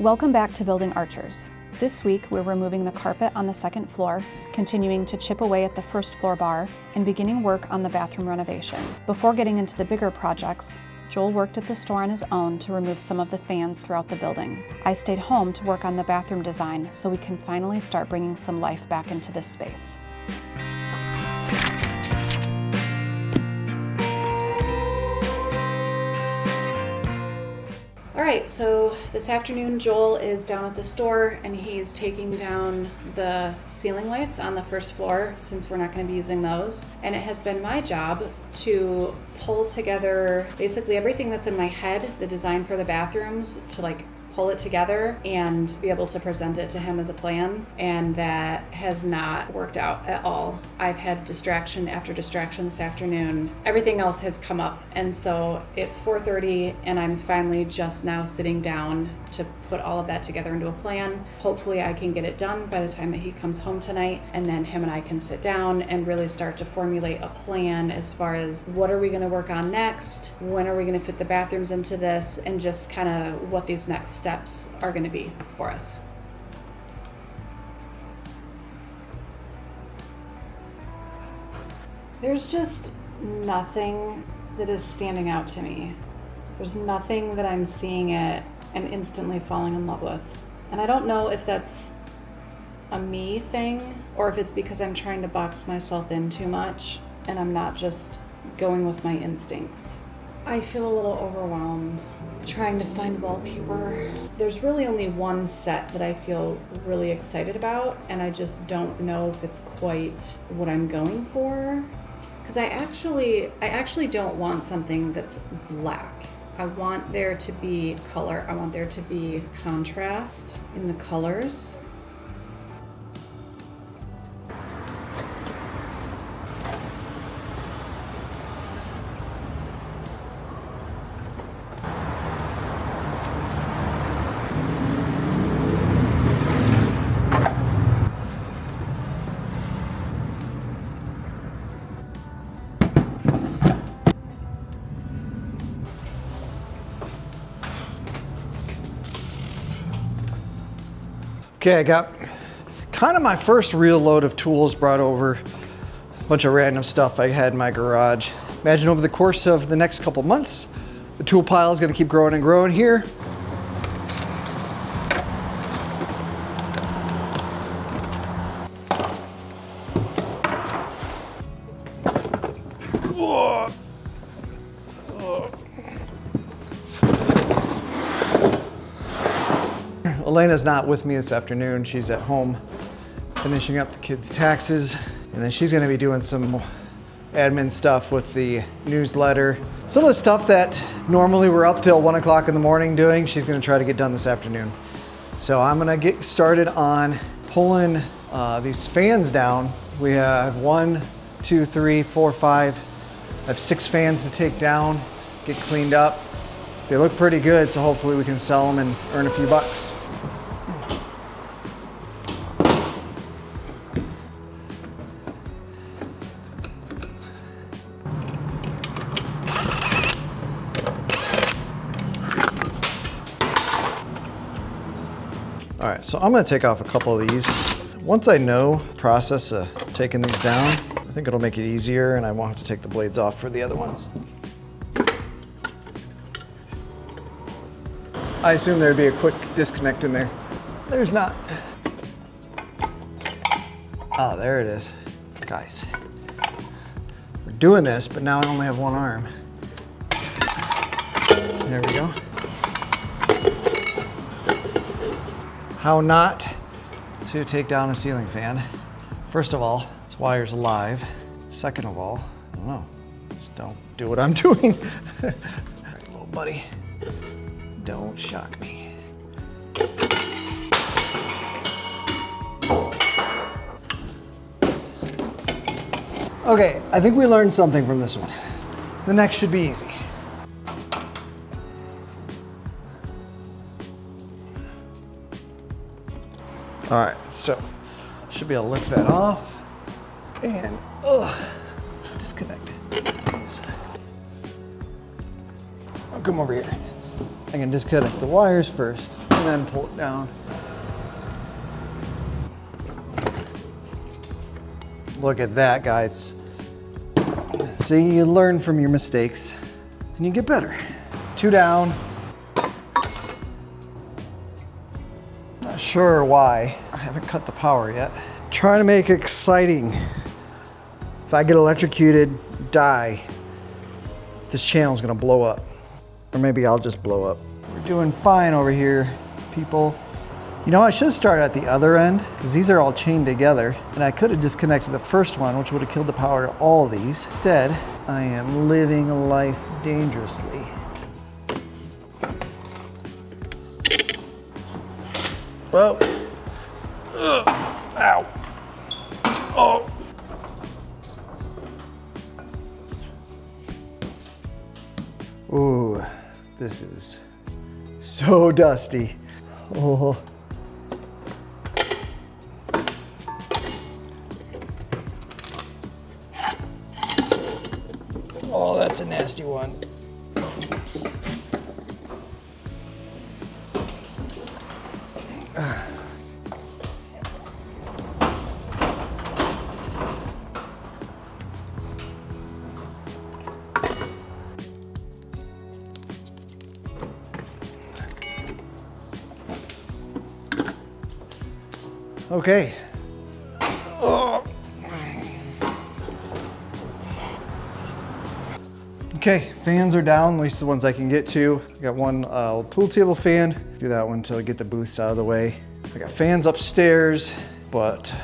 Welcome back to Building Archers. This week, we're removing the carpet on the second floor, continuing to chip away at the first floor bar, and beginning work on the bathroom renovation. Before getting into the bigger projects, Joel worked at the store on his own to remove some of the fans throughout the building. I stayed home to work on the bathroom design so we can finally start bringing some life back into this space. All right, so this afternoon Joel is down at the store and he's taking down the ceiling lights on the first floor since we're not going to be using those. And it has been my job to pull together basically everything that's in my head, the design for the bathrooms, to pull it together and be able to present it to him as a plan, and that has not worked out at all. I've had distraction after distraction this afternoon. Everything else has come up, and so it's 4:30 and I'm finally just now sitting down to put all of that together into a plan. Hopefully I can get it done by the time that he comes home tonight, and then him and I can sit down and really start to formulate a plan as far as what are we going to work on next, when are we going to fit the bathrooms into this, and just kind of what these next steps are going to be for us. There's just nothing that is standing out to me. There's nothing that I'm seeing it and instantly falling in love with. And I don't know if that's a me thing or if it's because I'm trying to box myself in too much and I'm not just going with my instincts. I feel a little overwhelmed trying to find wallpaper. There's really only one set that I feel really excited about, and I just don't know if it's quite what I'm going for. Because I actually don't want something that's black. I want there to be color. I want there to be contrast in the colors. Okay, I got kind of my first real load of tools brought over, a bunch of random stuff I had in my garage. Imagine over the course of the next couple months, the tool pile is going to keep growing and growing here. Elena's not with me this afternoon. She's at home finishing up the kids' taxes, and then she's gonna be doing some admin stuff with the newsletter. Some of the stuff that normally we're up till 1 o'clock in the morning doing, she's gonna try to get done this afternoon. So I'm gonna get started on pulling these fans down. We have 1, 2, 3, 4, 5. I have 6 fans to take down, get cleaned up. They look pretty good, so hopefully we can sell them and earn a few bucks. All right, so I'm gonna take off a couple of these. Once I know the process of taking these down, I think it'll make it easier and I won't have to take the blades off for the other ones. I assume there'd be a quick disconnect in there. There's not. Oh, there it is. Guys, we're doing this, but now I only have one arm. There we go. How not to take down a ceiling fan. First of all, this wire's live. Second of all, I don't know, just don't do what I'm doing. All right, little buddy, don't shock me. Okay, I think we learned something from this one. The next should be easy. All right, so should be able to lift that off and disconnect. I'll come over here. I can disconnect the wires first. and then pull it down. Look at that, guys. See, you learn from your mistakes and you get better. 2 down. Not sure why. I haven't cut the power yet. Trying to make it exciting. If I get electrocuted, die, this channel's gonna blow up. Or maybe I'll just blow up. We're doing fine over here, people. You know, I should start at the other end because these are all chained together, and I could have disconnected the first one, which would have killed the power to all of these. Instead, I am living life dangerously. Well, ow. Oh. Ooh, this is so dusty. Oh. Oh, that's a nasty one. Okay. Oh. Okay, fans are down, at least the ones I can get to. I got one pool table fan. Do that one until I get the booths out of the way. I got fans upstairs, but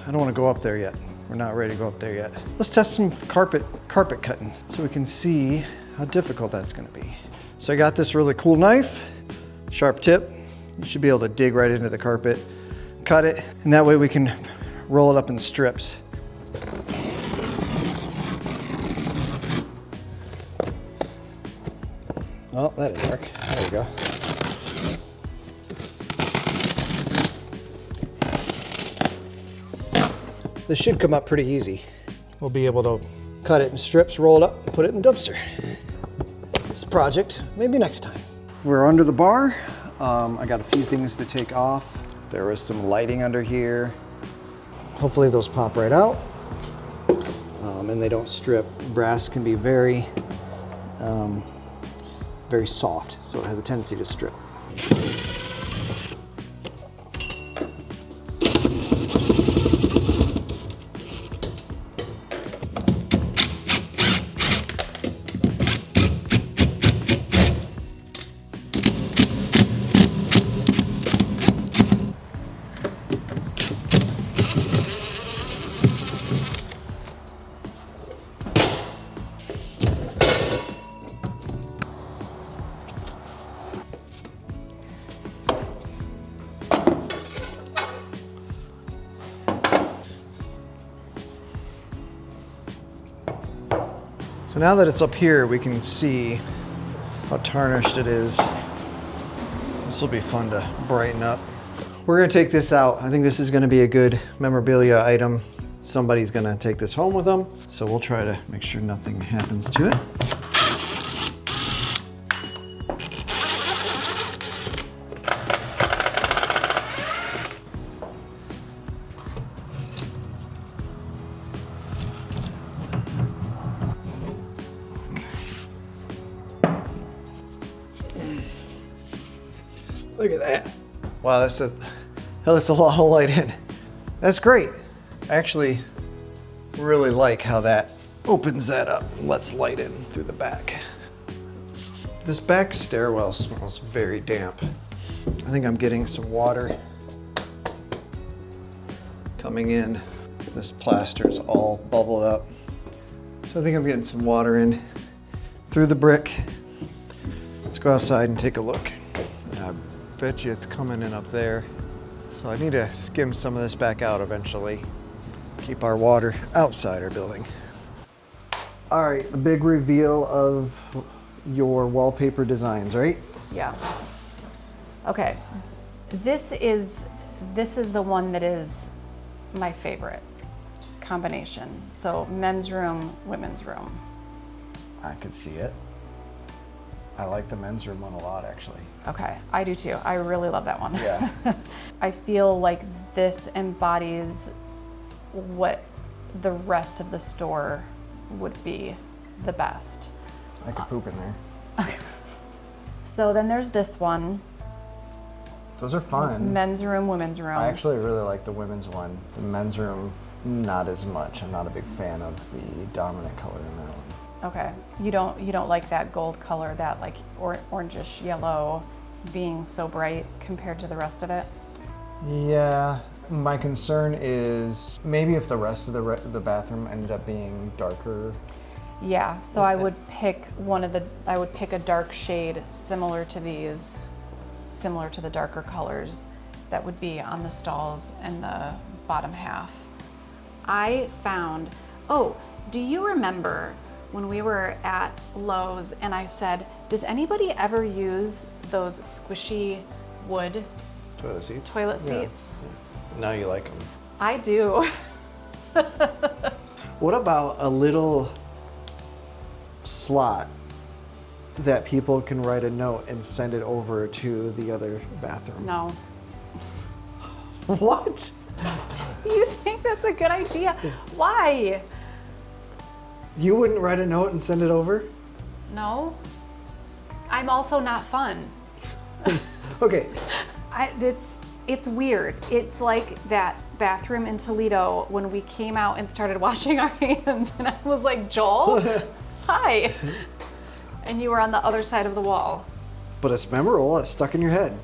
I don't want to go up there yet. We're not ready to go up there yet. Let's test some carpet cutting so we can see how difficult that's going to be. So I got this really cool knife, sharp tip. You should be able to dig right into the carpet, cut it, and that way we can roll it up in strips. Oh, that didn't work. There we go. This should come up pretty easy. We'll be able to cut it in strips, roll it up, and put it in the dumpster. This project, maybe next time. We're under the bar. I got a few things to take off. There was some lighting under here. Hopefully those pop right out. And they don't strip. Brass can be very soft, so it has a tendency to strip. So now that it's up here, we can see how tarnished it is. This will be fun to brighten up. We're gonna take this out. I think this is gonna be a good memorabilia item. Somebody's gonna take this home with them. So we'll try to make sure nothing happens to it. Look at that. Wow, that's a lot of light in. That's great. I actually really like how that opens that up and lets light in through the back. This back stairwell smells very damp. I think I'm getting some water coming in. This plaster's all bubbled up. So I think I'm getting some water in through the brick. Let's go outside and take a look. I bet you it's coming in up there. So I need to skim some of this back out eventually. Keep our water outside our building. All right, the big reveal of your wallpaper designs, right? Yeah. Okay. This is the one that is my favorite combination. So men's room, women's room. I could see it. I like the men's room one a lot, actually. Okay, I do too. I really love that one. Yeah. I feel like this embodies what the rest of the store would be the best. I could poop in there. So then there's this one. Those are fun. Men's room, women's room. I actually really like the women's one. The men's room, not as much. I'm not a big fan of the dominant color in that one. Okay, you don't like that gold color, that like orangish yellow being so bright compared to the rest of it? Yeah, my concern is maybe if the rest of the bathroom ended up being darker. Yeah, so I would pick a dark shade similar to these, similar to the darker colors that would be on the stalls and the bottom half. I found, do you remember when we were at Lowe's and I said, does anybody ever use those squishy wood Toilet seats? toilet seats? Yeah. Now you like them. I do. What about a little slot that people can write a note and send it over to the other bathroom? No. What? You think that's a good idea? Why? You wouldn't write a note and send it over? No. I'm also not fun. Okay. It's weird. It's like that bathroom in Toledo when we came out and started washing our hands and I was like, Joel, hi. And you were on the other side of the wall. But it's memorable. It's stuck in your head.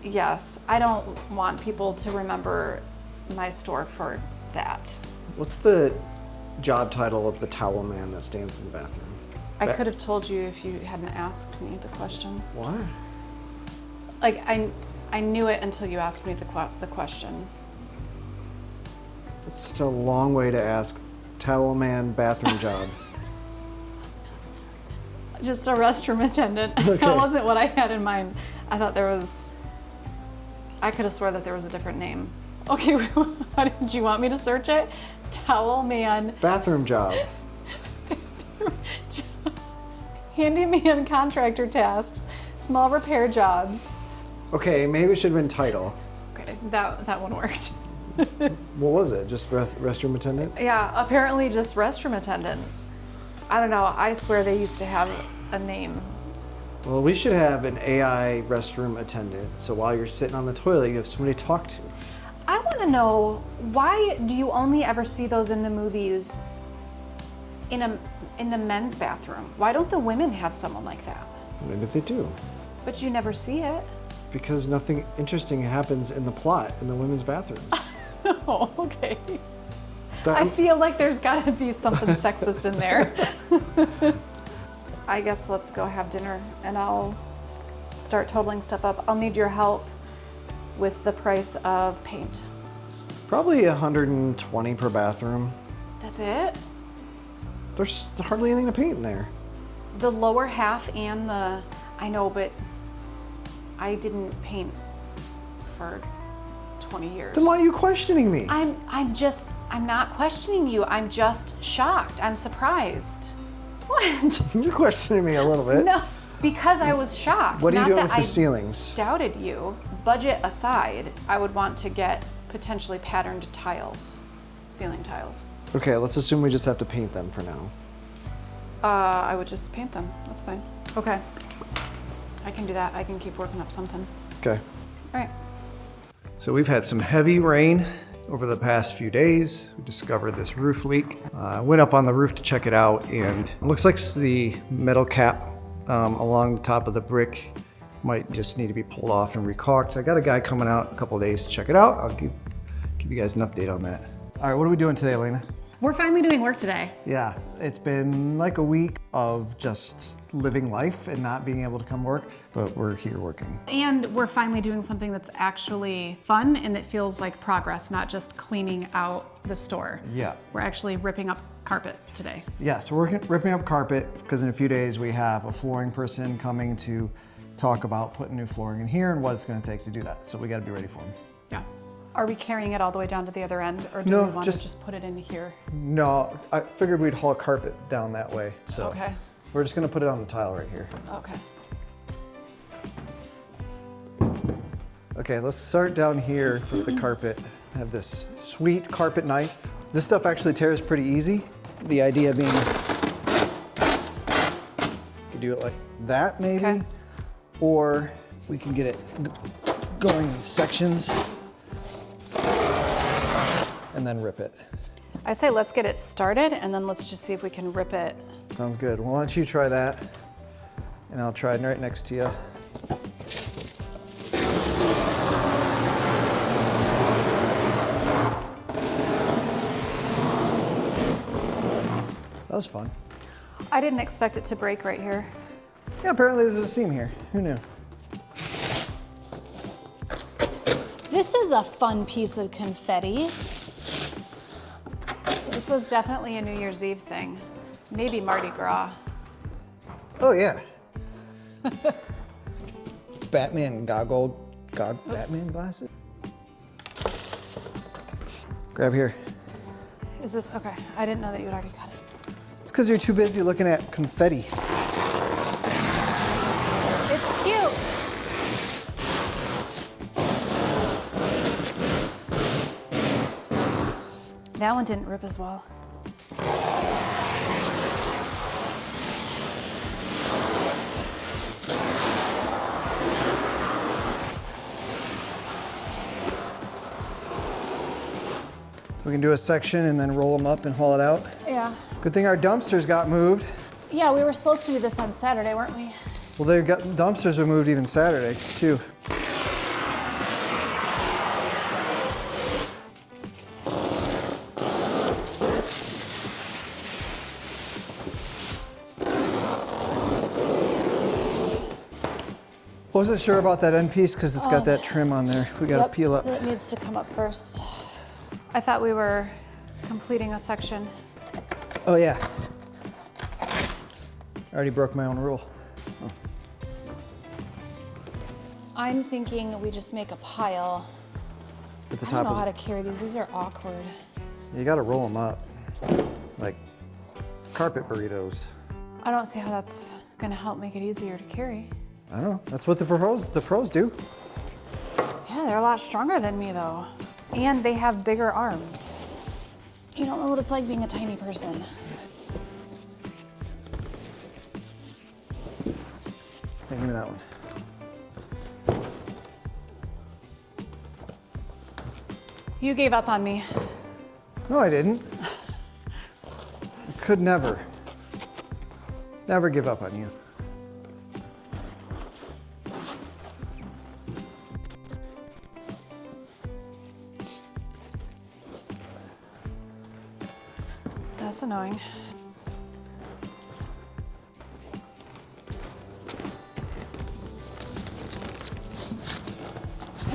Yes. I don't want people to remember my store for that. What's the job title of the towel man that stands in the bathroom? I could have told you if you hadn't asked me the question. Why? Like, I knew it until you asked me the question. It's such a long way to ask towel man bathroom job. Just a restroom attendant. Okay. That wasn't what I had in mind. I thought I could have swore that there was a different name. Okay, did you want me to search it? Towel man. Bathroom job. Handyman contractor tasks, small repair jobs. Okay, maybe it should have been title. Okay, that one worked. What was it? Just restroom attendant? Yeah, apparently just restroom attendant. I don't know, I swear they used to have a name. Well, we should have an AI restroom attendant. So while you're sitting on the toilet, you have somebody to talk to. I want to know, why do you only ever see those in the movies in the men's bathroom? Why don't the women have someone like that? Maybe they do. But you never see it. Because nothing interesting happens in the plot in the women's bathrooms. Oh, okay. I feel like there's got to be something sexist in there. I guess let's go have dinner and I'll start totaling stuff up. I'll need your help with the price of paint. Probably $120 per bathroom. That's it? There's hardly anything to paint in there. The lower half and I know, but I didn't paint for 20 years. Then why are you questioning me? I'm not questioning you. I'm just shocked. I'm surprised. What? You're questioning me a little bit. No, because I was shocked. What are you Not doing that with the I ceilings? doubted you. Budget aside, I would want to get potentially patterned tiles, ceiling tiles. Okay, let's assume we just have to paint them for now. I would just paint them. That's fine. Okay. I can do that. I can keep working up something. Okay. All right. So we've had some heavy rain over the past few days. We discovered this roof leak. I went up on the roof to check it out, and it looks like the metal cap along the top of the brick might just need to be pulled off and recaulked. I got a guy coming out in a couple of days to check it out. I'll give you guys an update on that. All right, what are we doing today, Elena? We're finally doing work today. Yeah, it's been like a week of just living life and not being able to come work, but we're here working. And we're finally doing something that's actually fun and that feels like progress, not just cleaning out the store. Yeah. We're actually ripping up carpet today. Yeah, so we're ripping up carpet because in a few days we have a flooring person coming to talk about putting new flooring in here and what it's going to take to do that. So we got to be ready for them. Yeah. Are we carrying it all the way down to the other end, or do No, we want to just put it in here? No, I figured we'd haul carpet down that way. So Okay. we're just going to put it on the tile right here. Okay. Okay, let's start down here with the carpet. I have this sweet carpet knife. This stuff actually tears pretty easy. The idea being, you could do it like that maybe, Okay. or we can get it going in sections and then rip it. I say let's get it started and then let's just see if we can rip it. Sounds good. Well, why don't you try that? And I'll try right next to you. That was fun. I didn't expect it to break right here. Yeah, apparently there's a seam here. Who knew? This is a fun piece of confetti. This was definitely a New Year's Eve thing. Maybe Mardi Gras. Oh, yeah. Batman Batman glasses. Grab here. Is this, okay, I didn't know that you had already cut it. It's because you're too busy looking at confetti. It's cute. That one didn't rip as well. We can do a section and then roll them up and haul it out. Yeah. Good thing our dumpsters got moved. Yeah, we were supposed to do this on Saturday, weren't we? Well, they got dumpsters were moved even Saturday too. Wasn't sure about that end piece because it's got that trim on there. We got to peel up. It needs to come up first. I thought we were completing a section. Oh yeah. I already broke my own rule. Oh. I'm thinking we just make a pile. At the I top don't know of how to carry these. These are awkward. You got to roll them up like carpet burritos. I don't see how that's gonna help make it easier to carry. I don't know. That's what the pros do. Yeah, they're a lot stronger than me though. And they have bigger arms. You don't know what it's like being a tiny person. Hey, give me that one. You gave up on me. No, I didn't. I could never give up on you. That's annoying.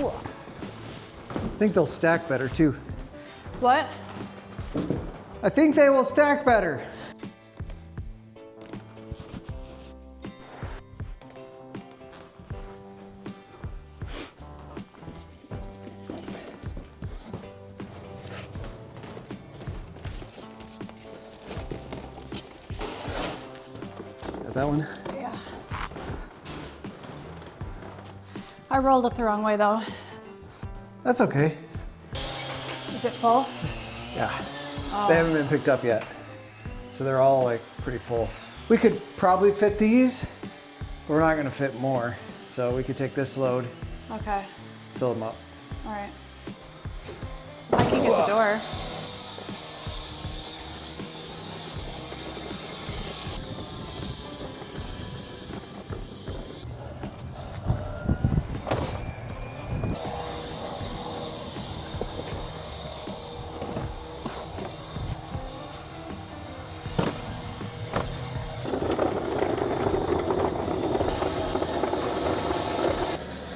I think they'll stack better too. What? I think they will stack better. Got that one? Yeah. I rolled it the wrong way though. That's okay. Is it full? Yeah. They haven't been picked up yet. So they're all like pretty full. We could probably fit these, but we're not gonna fit more. So we could take this load, Okay. fill them up. All right. I can get the door.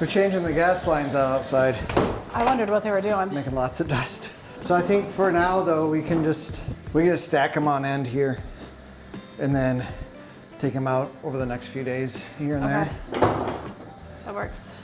We're changing the gas lines out outside, I wondered what they were doing. making lots of dust. So I think for now though, we can just stack them on end here and then take them out over the next few days here and Okay. there. That works.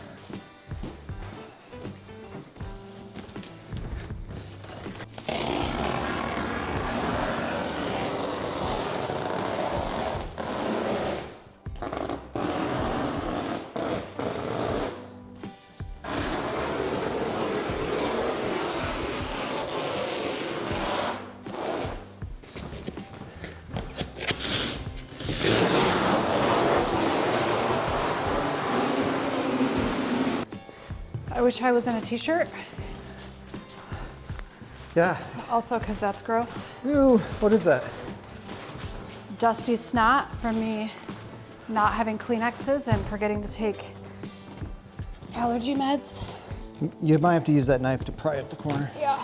I wish I was in a t-shirt. Yeah. Also, because that's gross. Ew, what is that? Dusty snot from me not having Kleenexes and forgetting to take allergy meds. You might have to use that knife to pry up the corner. Yeah.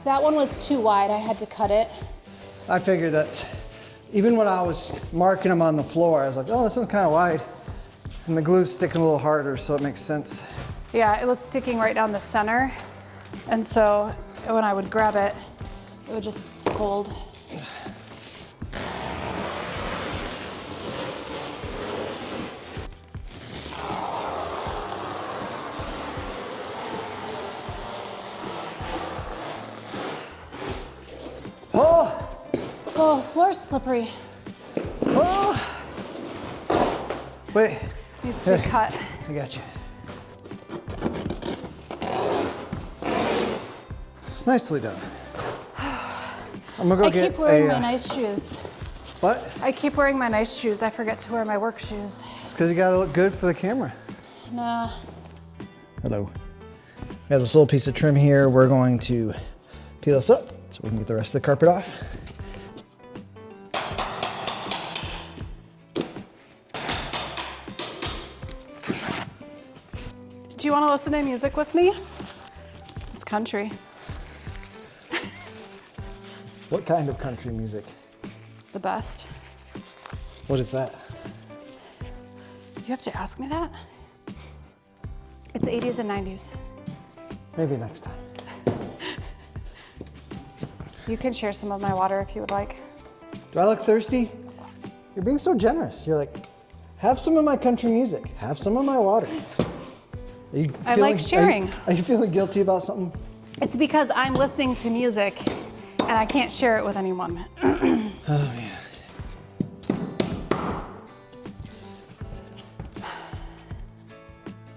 That one was too wide. I had to cut it. I figured that's, even when I was marking them on the floor, I was like, oh, this one's kind of wide. And the glue's sticking a little harder, so it makes sense. Yeah, it was sticking right down the center. And so when I would grab it, it would just fold. Oh, floor's slippery. Oh! Wait. Needs to be cut. I got you. Nicely done. I'm gonna go get I keep wearing my nice shoes. What? I keep wearing my nice shoes. I forget to wear my work shoes. It's because you gotta look good for the camera. Nah. Hello. We have this little piece of trim here. We're going to peel this up so we can get the rest of the carpet off. Do you want to listen to music with me? It's country. What kind of country music? The best. What is that? You have to ask me that? It's 80s and 90s. Maybe next time. You can share some of my water if you would like. Do I look thirsty? You're being so generous. You're like, have some of my country music. Have some of my water. Are you I like sharing. Are you feeling guilty about something? It's because I'm listening to music and I can't share it with anyone. Oh, yeah.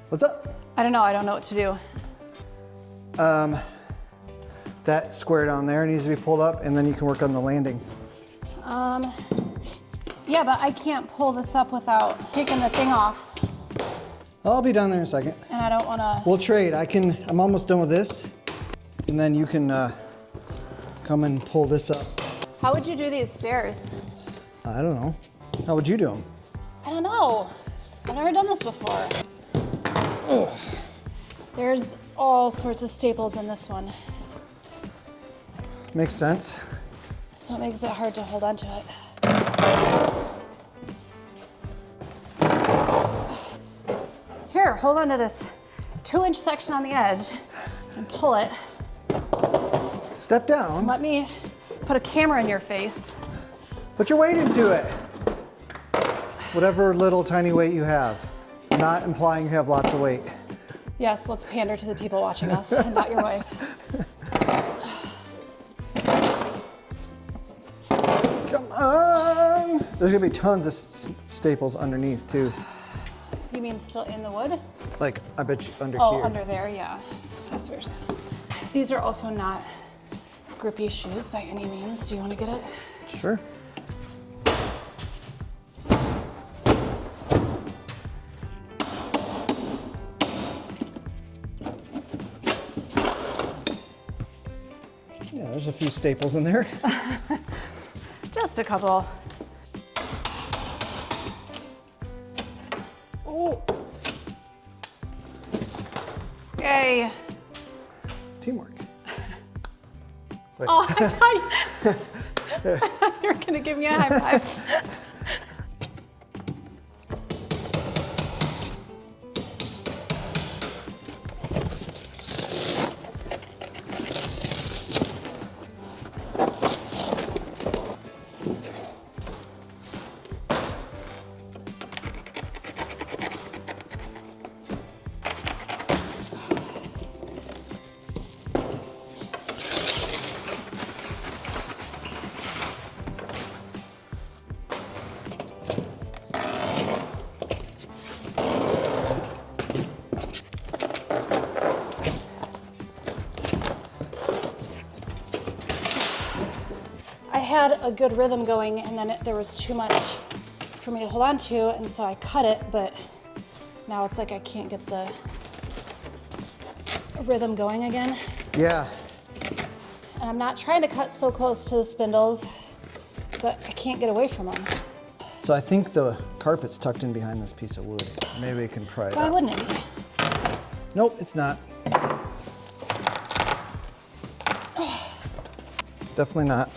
What's up? I don't know. I don't know what to do. That square down there needs to be pulled up, and then you can work on the landing. Yeah, but I can't pull this up without taking the thing off. I'll be down there in a second. And I don't want to. We'll trade. I'm almost done with this, and then you can come and pull this up. How would you do these stairs? I don't know. How would you do them? I don't know. I've never done this before. Ugh. There's all sorts of staples in this one. Makes sense. So it makes it hard to hold on to it. Here, hold on to this 2-inch section on the edge and pull it. Step down. Let me put a camera in your face. Put your weight into it. Whatever little tiny weight you have. I'm not implying you have lots of weight. Yes, let's pander to the people watching us, and not your wife. Come on. There's gonna be tons of staples underneath too. You mean still in the wood? Like, I bet you under Oh, here. under there, yeah. I see what you're saying. These are also not grippy shoes by any means. Do you want to get it? Sure. Yeah, there's a few staples in there. Just a couple. Oh, Yay. teamwork. Wait. Oh, I thought you were going to give me a high five. I had a good rhythm going, and then there was too much for me to hold on to, and so I cut it, but now it's like I can't get the rhythm going again. Yeah. And I'm not trying to cut so close to the spindles, but I can't get away from them. So I think the carpet's tucked in behind this piece of wood. Maybe we can pry it Why out. wouldn't it be? Nope, it's not. Definitely not.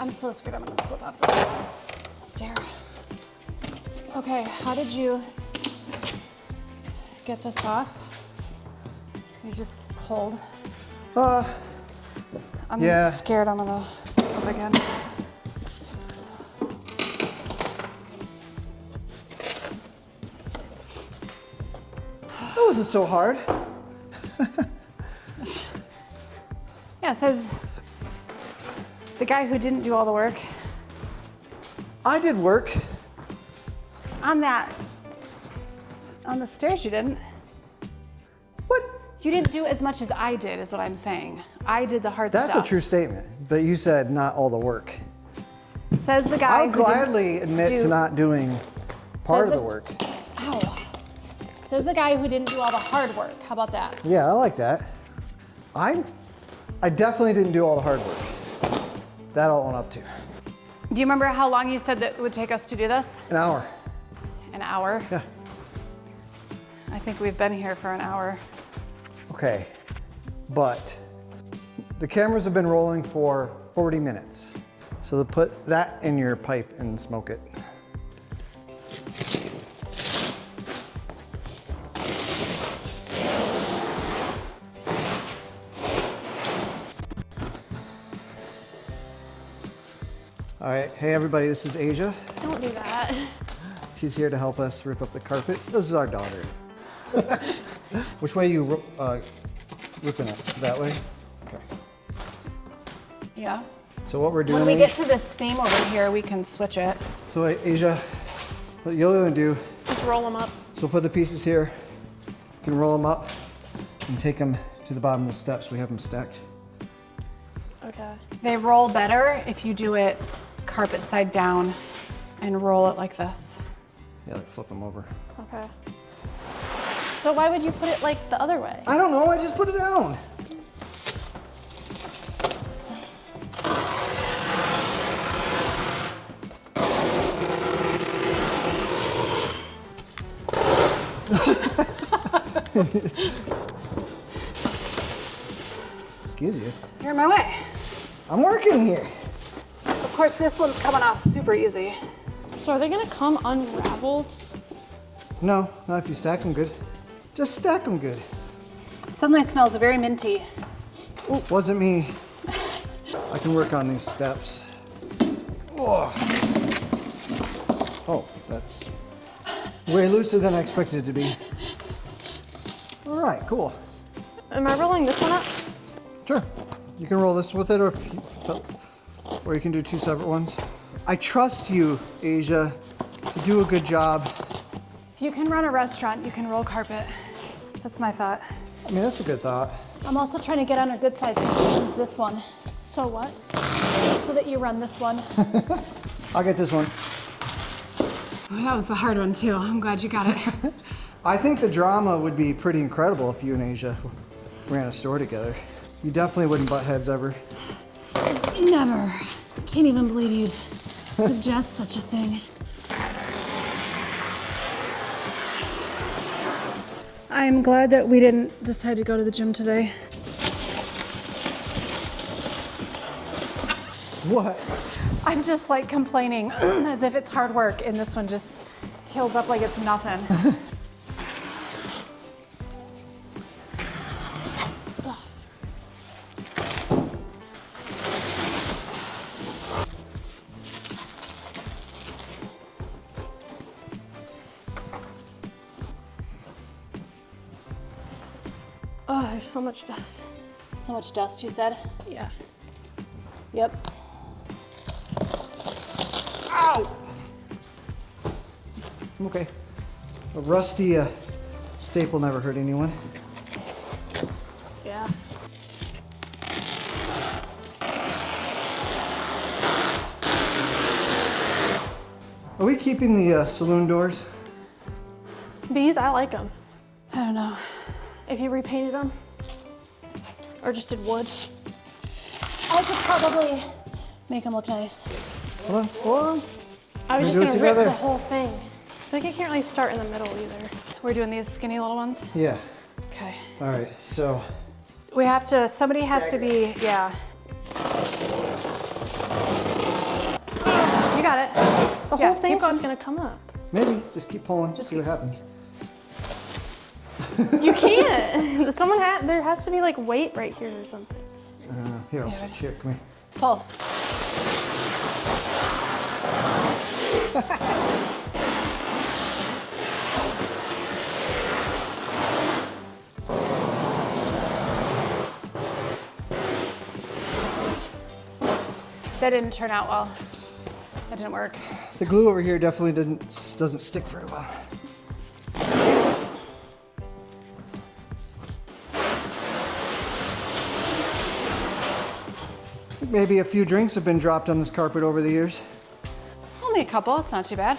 I'm so scared I'm gonna slip off this stair. Okay, how did you get this off? You just pulled. I'm Yeah. scared I'm gonna slip again. That wasn't so hard. Yeah, it says the guy who didn't do all the work I did work. on the stairs. You didn't. What? You didn't do as much as I did, is what I'm saying. I did the hard That's stuff. a true statement, but you said not all the work. Says the guy I'll who didn't gladly admit to not doing part of the work. Ow. Says the guy who didn't do all the hard work. How about that? Yeah, I like that. I definitely didn't do all the hard work. That I'll own up to. Do you remember how long you said that it would take us to do this? An hour. An hour? Yeah. I think we've been here for an hour. Okay, but the cameras have been rolling for 40 minutes. So put that in your pipe and smoke it. All right, hey everybody, this is Asia. Don't do that. She's here to help us rip up the carpet. This is our daughter. Which way are you ripping it? That way? Okay. Yeah. So what we're doing. When we get to this seam over here, we can switch it. So Asia, what you're gonna do. Just roll them up. So put the pieces here. You can roll them up and take them to the bottom of the steps. We have them stacked. Okay. They roll better if you do it carpet side down and roll it like this. Yeah, like flip them over. Okay. So why would you put it like the other way? I don't know, I just put it down. Excuse you. You're in my way. I'm working here. Of course, this one's coming off super easy. So are they gonna come unraveled? No, not if you stack them good. Just stack them good. Suddenly smells very minty. Ooh, wasn't me. I can work on these steps. Oh, that's way looser than I expected it to be. All right, cool. Am I rolling this one up? Sure. You can roll this with it, or if you felt, or you can do two separate ones. I trust you, Asia, to do a good job. If you can run a restaurant, you can roll carpet. That's my thought. I mean, that's a good thought. I'm also trying to get on her good side so she runs this one. So what? So that you run this one. I'll get this one. Oh, that was the hard one too. I'm glad you got it. I think the drama would be pretty incredible if you and Asia ran a store together. You definitely wouldn't butt heads ever. Never. Can't even believe you'd suggest such a thing. I'm glad that we didn't decide to go to the gym today. What? I'm just like complaining as if it's hard work, and this one just heals up like it's nothing. Oh, there's so much dust. So much dust, you said? Yeah. Yep. Ow! I'm okay. A rusty staple never hurt anyone. Yeah. Are we keeping the saloon doors? These, I like them. I don't know. If you repainted them, or just did wood. I could probably make them look nice. Hold on, hold on. I was We just do it gonna rip together. the whole thing. I think I can't really start in the middle either. We're doing these skinny little ones? Yeah. Okay. All right, so. We have to, somebody has to be, yeah. You got it. The Yeah, whole thing's keep just going. gonna come up. Maybe, just keep pulling, see what happens. You can't. There has to be like weight right here or something. Here, I'll switch here, come here. Pull. That didn't turn out well. That didn't work. The glue over here definitely doesn't stick very well. Maybe a few drinks have been dropped on this carpet over the years. Only a couple, it's not too bad.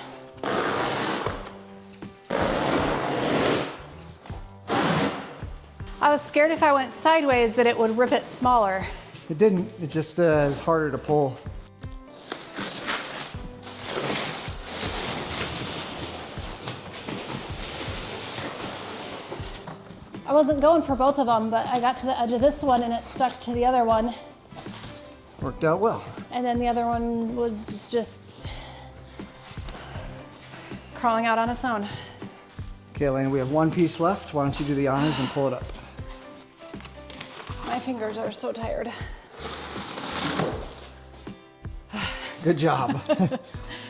I was scared if I went sideways that it would rip it smaller. It didn't, it just is harder to pull. I wasn't going for both of them, but I got to the edge of this one and it stuck to the other one. Worked out well. And then the other one was just crawling out on its own. Okay, Elena, we have one piece left. Why don't you do the honors and pull it up? My fingers are so tired. Good job.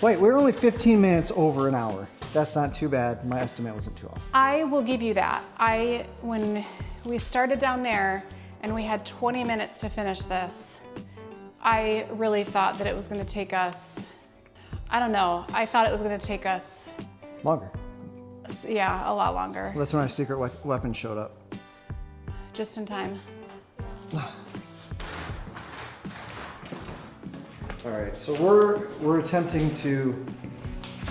Wait, we're only 15 minutes over an hour. That's not too bad. My estimate wasn't too off. I will give you that. When we started down there and we had 20 minutes to finish this, I really thought that it was gonna take us, I don't know, I thought it was gonna take us, Longer. yeah, a lot longer. Well, that's when our secret weapon showed up. Just in time. All right, so we're attempting to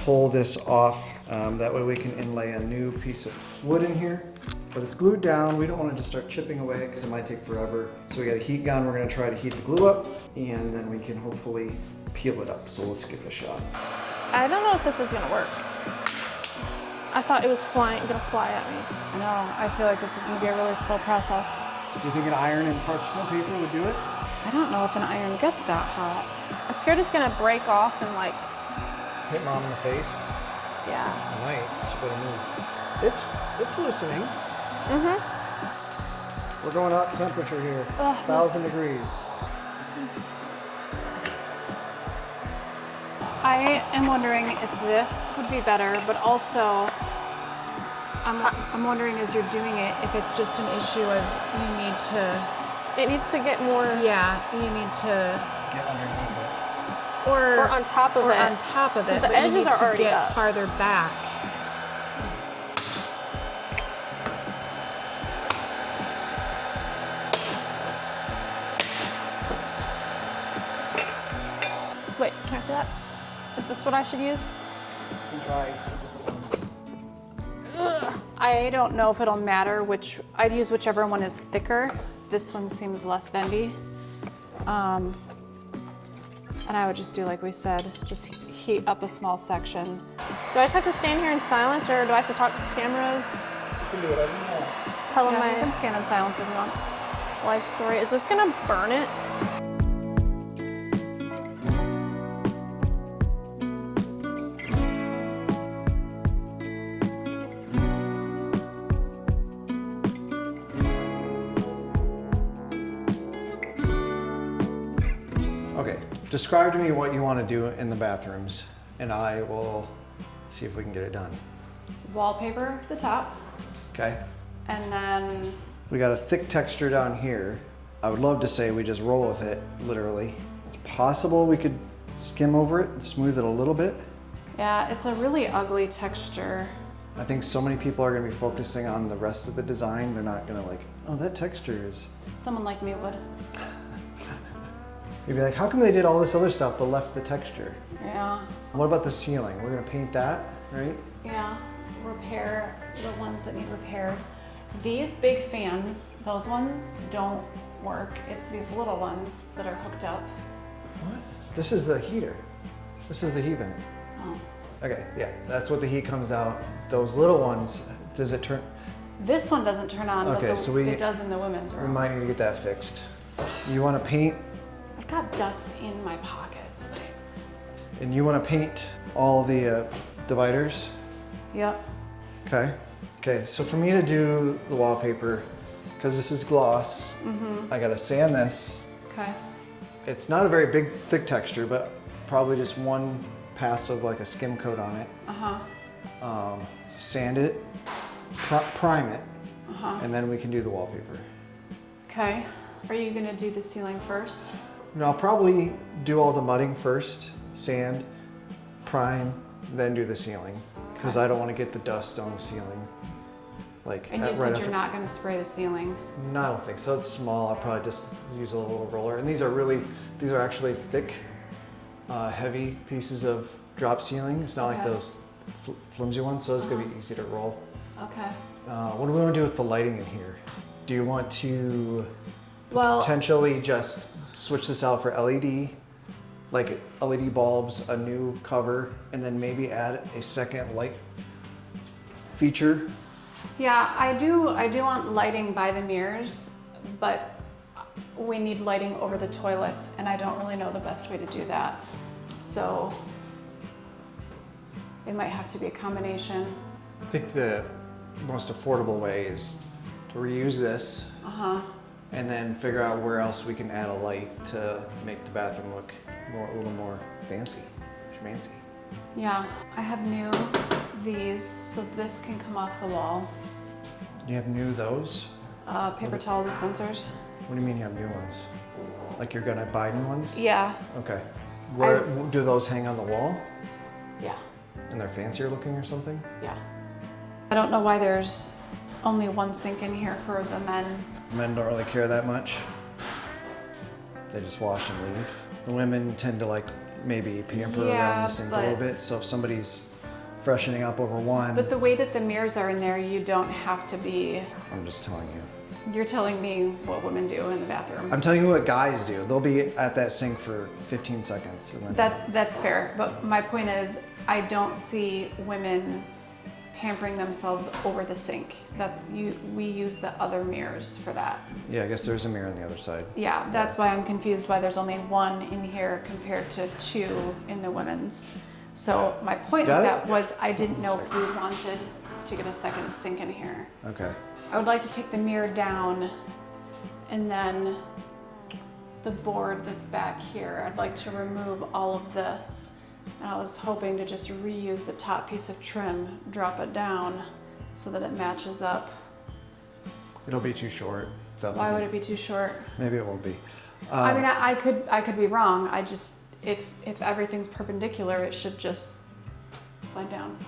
pull this off. That way we can inlay a new piece of wood in here, but it's glued down. We don't want to just start chipping away because it might take forever. So we got a heat gun. We're going to try to heat the glue up, and then we can hopefully peel it up. So let's give it a shot. I don't know if this is gonna work. I thought it was gonna fly at me. I know, I feel like this is gonna be a really slow process. Do you think an iron and parchment paper would do it? I don't know if an iron gets that hot. I'm scared it's gonna break off and like, Hit mom in the face. yeah. It might. She better move. It's loosening. We're going up temperature here. 1,000 degrees. I am wondering if this would be better, but also I'm wondering as you're doing it if it's just an issue of you need to, It needs to get more, yeah, you need to, Get underneath it. or on top of or it. on top of it, 'Cause the but you edges need are to already get up. farther back. Wait, can I see that? Is this what I should use? You can try different ones. I don't know if it'll matter which, I'd use whichever one is thicker. This one seems less bendy. And I would just do like we said, just heat up a small section. Do I just have to stand here in silence, or do I have to talk to the cameras? You can do whatever you want. Tell them Yeah, you can my stand in silence if you want. life story. Is this gonna burn it? Okay, describe to me what you want to do in the bathrooms, and I will see if we can get it done. Wallpaper at the top, Okay? and then We got a thick texture down here. I would love to say we just roll with it, literally. It's possible we could skim over it and smooth it a little bit. yeah, it's a really ugly texture. I think so many people are going to be focusing on the rest of the design. They're not going to like, oh, that texture is... Someone like me would. You'd be like, how come they did all this other stuff but left the texture? Yeah. What about the ceiling? We're gonna paint that, right? Yeah. Repair the ones that need repaired. These big fans, those ones don't work. It's these little ones that are hooked up. What? This is the heater. This is the heat vent. Oh. Okay, yeah, that's what the heat comes out. Those little ones, does it turn? This one doesn't turn on, Okay, but so it does in the women's We room. might need to get that fixed. You wanna paint, I've got dust in my pockets. and you wanna paint all the dividers? Yep. Okay. Okay, so for me to do the wallpaper, because this is gloss, I gotta sand this. Okay. It's not a very big, thick texture, but probably just one pass of like a skim coat on it. Sand it, prime it, and then we can do the wallpaper. Okay. Are you gonna do the ceiling first? No, I'll probably do all the mudding first, sand, prime, then do the ceiling, because I don't want to get the dust on the ceiling. Like And you right said after. you're not gonna spray the ceiling. No, I don't think so. It's small. I'll probably just use a little roller. And these are actually thick, heavy pieces of drop ceiling. It's not like Okay. those flimsy ones, so it's gonna be easy to roll. Okay. What do we want to do with the lighting in here? Do you want to Well, potentially just switch this out for LED, like LED bulbs, a new cover, and then maybe add a second light feature? yeah, I do want lighting by the mirrors, but we need lighting over the toilets, and I don't really know the best way to do that. So it might have to be a combination. I think the most affordable way is to reuse this and then figure out where else we can add a light to make the bathroom look a little more fancy, schmancy. Yeah, I have new these, so this can come off the wall. You have new those? Paper towel dispensers. What do you mean you have new ones? Like you're gonna buy new ones? Yeah, Okay. Where do those hang on the wall? yeah, And they're fancier looking or something? yeah. I don't know why there's only one sink in here for the men. Men don't really care that much. They just wash and leave. The women tend to like maybe pamper around Yeah, the sink a little but- bit. So if somebody's freshening up over one, But the way that the mirrors are in there, you don't have to be. I'm just telling you. You're telling me what women do in the bathroom. I'm telling you what guys do. They'll be at that sink for 15 seconds. And then That's fair, but my point is, I don't see women pampering themselves over the sink. We use the other mirrors for that. yeah, I guess there's a mirror on the other side. Yeah, that's why I'm confused why there's only one in here compared to two in the women's. So my point Got with it? that was I didn't know if we wanted to get a second sink in here. Okay. I would like to take the mirror down and then the board that's back here, I'd like to remove all of this. And I was hoping to just reuse the top piece of trim, drop it down so that it matches up. It'll be too short. Definitely. Why would it be too short? Maybe it won't be. I mean, I could be wrong. I just, if everything's perpendicular, it should just slide down.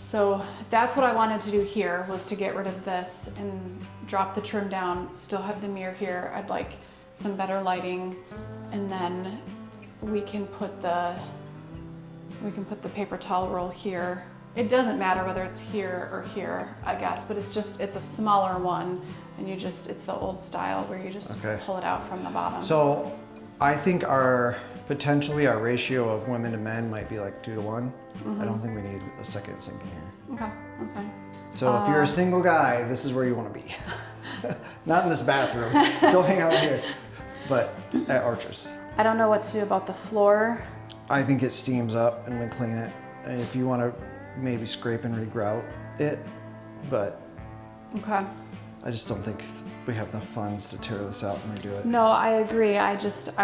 So that's what I wanted to do here, was to get rid of this and drop the trim down, still have the mirror here. I'd like some better lighting, and then we can put the paper towel roll here. It doesn't matter whether it's here or here, I guess, but it's a smaller one, and it's the old style where you just Okay. pull it out from the bottom. So I think potentially our ratio of women to men might be like 2 to 1. I don't think we need a second sink in here. Okay, that's fine. So if you're a single guy, this is where you want to be. Not in this bathroom. Don't hang out here. But at Archer's. I don't know what to do about the floor. I think it steams up and we clean it. And if you want to maybe scrape and regrout it, but Okay. I just don't think we have the funds to tear this out and redo it. No, I agree. I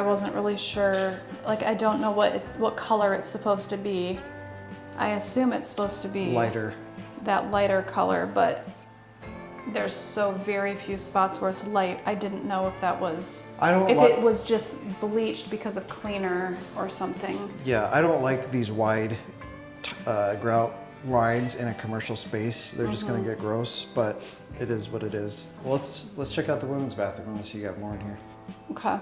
wasn't really sure. Like, I don't know what color it's supposed to be. I assume it's supposed to be Lighter. that lighter color, but there's so very few spots where it's light. I didn't know if that was, it was just bleached because of cleaner or something. Yeah, I don't like these wide grout lines in a commercial space. They're just gonna get gross, but it is what it is. Well, let's check out the women's bathroom and see you got more in here. Okay.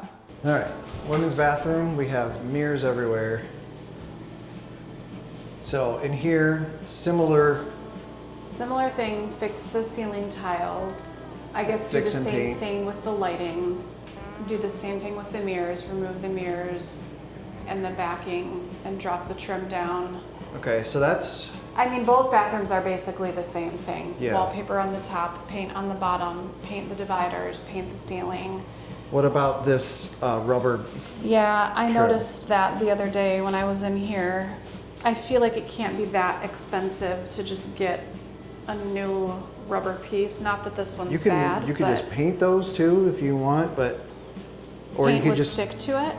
All right, women's bathroom, we have mirrors everywhere. So in here, similar thing, fix the ceiling tiles. I guess do the Fix and same paint. thing with the lighting. Do the same thing with the mirrors, remove the mirrors and the backing and drop the trim down. Okay, so that's, I mean, both bathrooms are basically the same thing. Yeah. Wallpaper on the top, paint on the bottom, paint the dividers, paint the ceiling. what about this rubber? Yeah, I Trim. noticed that the other day when I was in here. I feel like it can't be that expensive to just get a new rubber piece. Not that this one's You can bad, you could but just paint those too if you want, but or paint you could would just stick to it.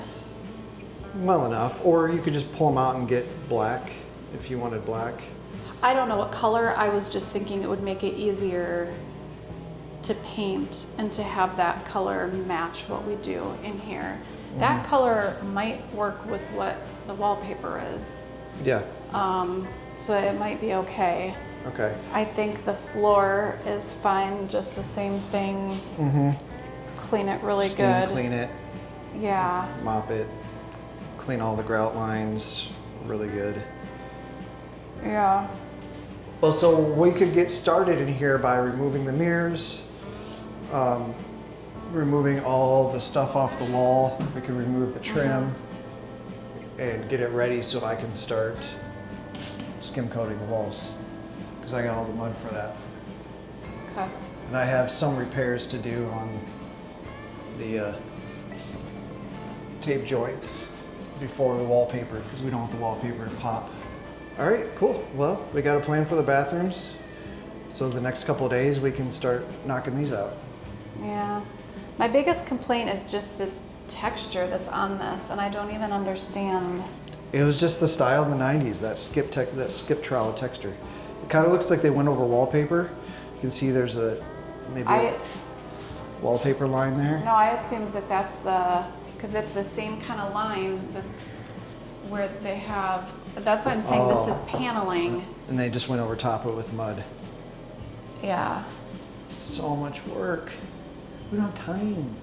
well enough, or you could just pull them out and get black if you wanted black. I don't know what color. I was just thinking it would make it easier to paint and to have that color match what we do in here. That color might work with what the wallpaper is. Yeah. So it might be okay. Okay. I think the floor is fine, just the same thing. Clean it really Steam good. clean it, Yeah. mop it, clean all the grout lines, really good. Yeah. Well, so we could get started in here by removing the mirrors, removing all the stuff off the wall. We can remove the trim and get it ready so I can start skim coating the walls because I got all the mud for that. Okay. And I have some repairs to do on the tape joints before the wallpaper because we don't want the wallpaper to pop. All right, cool. Well, we got a plan for the bathrooms. So the next couple of days we can start knocking these out. Yeah. My biggest complaint is just the texture that's on this, and I don't even understand. It was just the style of the 90s, that skip trowel texture. It kind of looks like they went over wallpaper. You can see there's maybe a wallpaper line there. No, I assumed that that's because it's the same kind of line that's where they have, that's why I'm saying this is paneling. And they just went over top of it with mud. Yeah. So much work. We don't have time.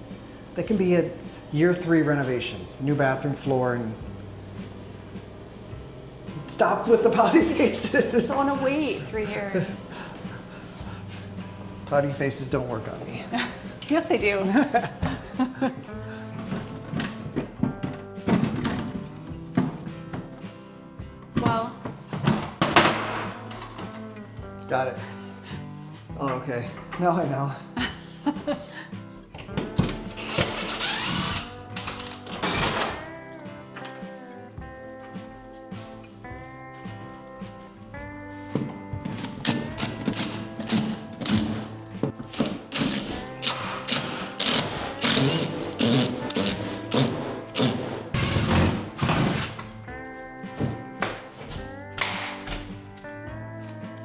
That can be a year 3 renovation, new bathroom floor, and stop with the potty faces. I don't want to wait 3 years. Potty faces don't work on me. Yes, they do. Well, Got it. Oh, okay. Now I know.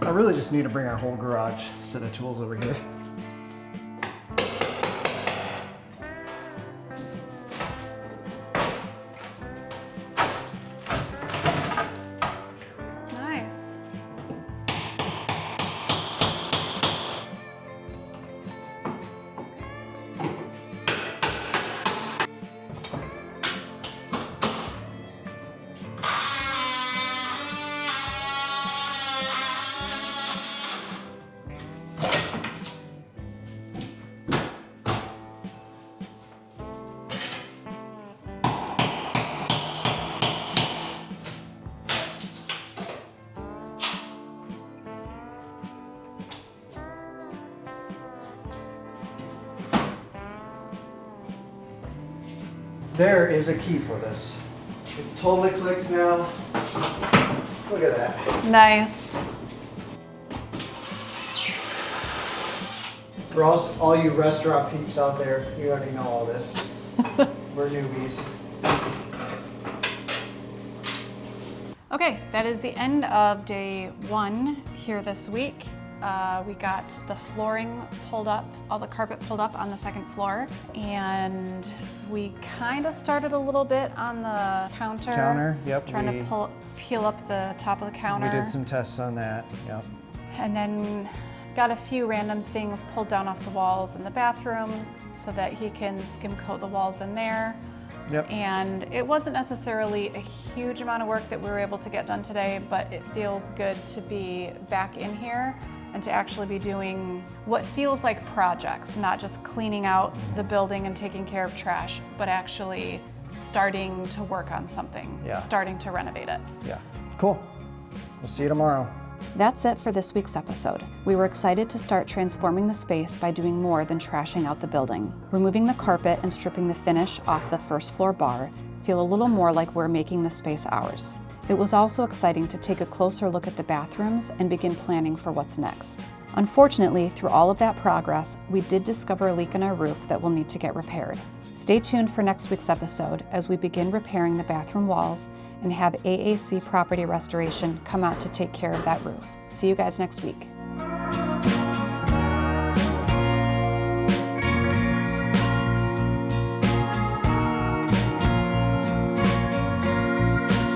I really just need to bring our whole garage set of tools over here. nice. There is a key for this. It totally clicks now. Look at that. Nice. For all you restaurant peeps out there, you already know all this. We're newbies. Okay, that is the end of day 1 here this week. We got the flooring pulled up, all the carpet pulled up on the 2nd floor, and we kind of started a little bit on the counter. Yep. Trying to peel up the top of the counter. We did some tests on that. Yep. And then got a few random things pulled down off the walls in the bathroom so that he can skim coat the walls in there. Yep. And it wasn't necessarily a huge amount of work that we were able to get done today, but it feels good to be back in here and to actually be doing what feels like projects, not just cleaning out the building and taking care of trash, but actually starting to work on something, starting to renovate it. Yeah. Cool. We'll see you tomorrow. That's it for this week's episode. We were excited to start transforming the space by doing more than trashing out the building. Removing the carpet and stripping the finish off the first floor bar feel a little more like we're making the space ours. It was also exciting to take a closer look at the bathrooms and begin planning for what's next. Unfortunately, through all of that progress, we did discover a leak in our roof that will need to get repaired. Stay tuned for next week's episode as we begin repairing the bathroom walls and have AAC Property Restoration come out to take care of that roof. See you guys next week.